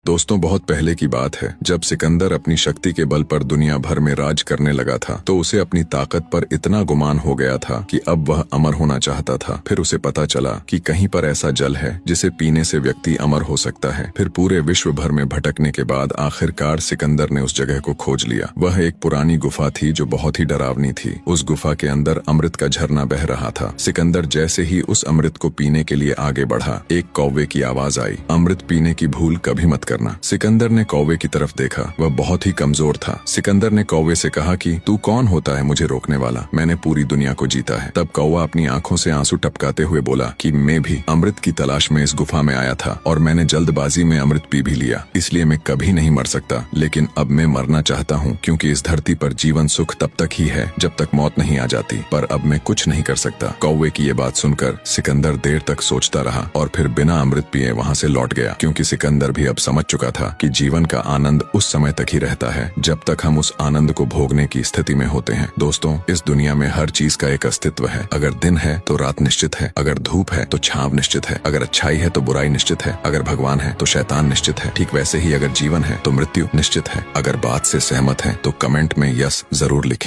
दोस्तों, बहुत पहले की बात है जब सिकंदर अपनी शक्ति के बल पर दुनिया भर में राज करने लगा था तो उसे अपनी ताकत पर इतना गुमान हो गया था कि अब वह अमर होना चाहता था। फिर उसे पता चला कि कहीं पर ऐसा जल है जिसे पीने से व्यक्ति अमर हो सकता है। फिर पूरे विश्व भर में भटकने के बाद आखिरकार सिकंदर ने उस जगह को खोज लिया। वह एक पुरानी गुफा थी जो बहुत ही डरावनी थी। उस गुफा के अंदर अमृत का झरना बह रहा था। सिकंदर जैसे ही उस अमृत को पीने के लिए आगे बढ़ा, एक कौवे की आवाज आई, अमृत पीने की भूल कभी मत करना। सिकंदर ने कौवे की तरफ देखा। वह बहुत ही कमजोर था। सिकंदर ने कौवे से कहा कि तू कौन होता है मुझे रोकने वाला? मैंने पूरी दुनिया को जीता है। तब कौवा अपनी आंखों से आंसू टपकाते हुए बोला कि मैं भी अमृत की तलाश में इस गुफा में आया था और मैंने जल्दबाजी में अमृत पी भी लिया, इसलिए मैं कभी नहीं मर सकता। लेकिन अब मैं मरना चाहता हूँ क्योंकि इस धरती पर जीवन सुख तब तक ही है जब तक मौत नहीं आ जाती, पर अब मैं कुछ नहीं कर सकता। कौवे की ये बात सुनकर सिकंदर देर तक सोचता रहा और फिर बिना अमृत पिए वहाँ से लौट गया, क्योंकि सिकंदर भी अब समझ चुका था कि जीवन का आनंद उस समय तक ही रहता है जब तक हम उस आनंद को भोगने की स्थिति में होते हैं। दोस्तों, इस दुनिया में हर चीज का एक अस्तित्व है। अगर दिन है तो रात निश्चित है, अगर धूप है तो छांव निश्चित है, अगर अच्छाई है तो बुराई निश्चित है, अगर भगवान है तो शैतान निश्चित है। ठीक वैसे ही अगर जीवन है तो मृत्यु निश्चित है। अगर बात से सहमत है तो कमेंट में यस जरूर लिखें।